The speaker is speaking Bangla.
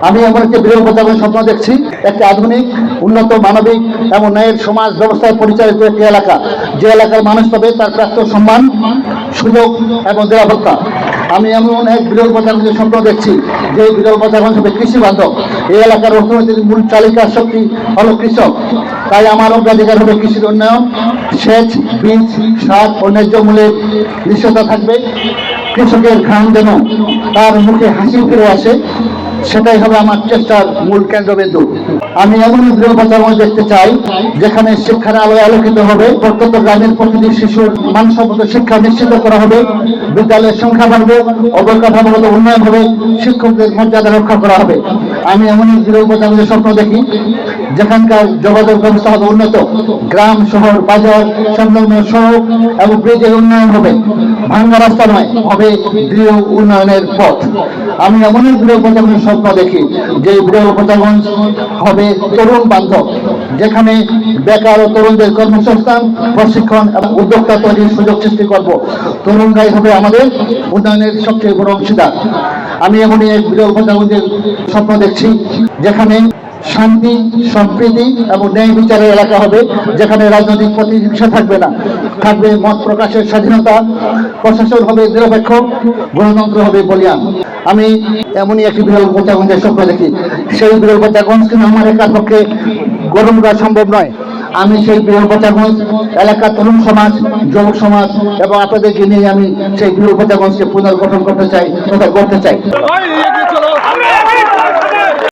আমি এমন একটি বিরল প্রজাতন্ত্রের স্বপ্ন দেখছি, একটি আধুনিক, উন্নত, মানবিক এবং ন্যায়ের সমাজ ব্যবস্থায় পরিচালিত একটি এলাকা, যে এলাকার মানুষ পাবে তার প্রাপ্ত সম্মান, সুযোগ এবং নিরাপত্তা। আমি এমন এক বিরল প্রজাতন্ত্রের স্বপ্ন দেখছি, যে বিরল প্রজাতন্ত্র হবে কৃষি বান্ধব। এই এলাকার অর্থনীতির মূল চালিকা শক্তি হলো কৃষক, তাই আমার অগ্রাধিকার হবে কৃষির উন্নয়ন, সেচ, বীজ, সার ও ন্যায্য মূল্যের নিশ্চয়তা থাকবে। কৃষকের ঘাম যেন তার মুখে হাসি ফিরে আসে, সেটাই হবে আমার চেষ্টার মূল কেন্দ্রবিন্দু। আমি এমন বিরল প্রজাতন্ত্র দেখতে চাই, যেখানে শিক্ষার আলোয় আলোকিত হবে, প্রত্যন্ত গ্রামের প্রতিটি শিশুর মানসম্মত শিক্ষা নিশ্চিত করা হবে, বিদ্যালয়ের সংখ্যা বাড়বে, অবকাঠামোগত উন্নয়ন হবে, শিক্ষকদের মর্যাদা রক্ষা করা হবে। আমি এমন এক বিরল প্রজাতন্ত্রের স্বপ্ন দেখি, যেখানকার যোগাযোগ ব্যবস্থা হবে উন্নত, গ্রাম, শহর, বাজার সংলগ্ন সড়ক এবং ব্রিজের উন্নয়ন হবে, ভাঙ্গা রাস্তা নয়, হবে দৃঢ় উন্নয়নের পথ। আমি এমন এক বিরল প্রজাতন্ত্রের স্বপ্ন দেখি, যে বিরল প্রজাতন্ত্র হবে তরুণ বান্ধব, যেখানে বেকার ও তরুণদের কর্মসংস্থান, প্রশিক্ষণ এবং উদ্যোক্তা তৈরির সুযোগ সৃষ্টি করব। তরুণরাই হবে আমাদের উন্নয়নের সবচেয়ে বড় অংশীদার। আমি এমনই এক বিরল প্রজাতন্ত্রের স্বপ্ন দেখছি, যেখানে শান্তি, সম্প্রীতি এবং ন্যায় বিচারের এলাকা হবে, যেখানে রাজনৈতিক প্রতিহিংসা থাকবে না, থাকবে মত প্রকাশের স্বাধীনতা, প্রশাসন হবে নিরপেক্ষ, গণতন্ত্র হবে বলিয়ান। আমি এমনই একটি বিরল প্রজাতন্ত্রের স্বপ্ন দেখি, সেই বিরল প্রজাতন্ত্র কিন্তু আমার একার পক্ষে গঠন করা সম্ভব নয়। আমি সেই বিরল প্রজাতন্ত্র এলাকার তরুণ সমাজ, যুবক সমাজ এবং আপনাদেরকে নিয়ে আমি সেই বিরল প্রজাতন্ত্রকে পুনর্গঠন করতে চাই তথা গড়তে চাই।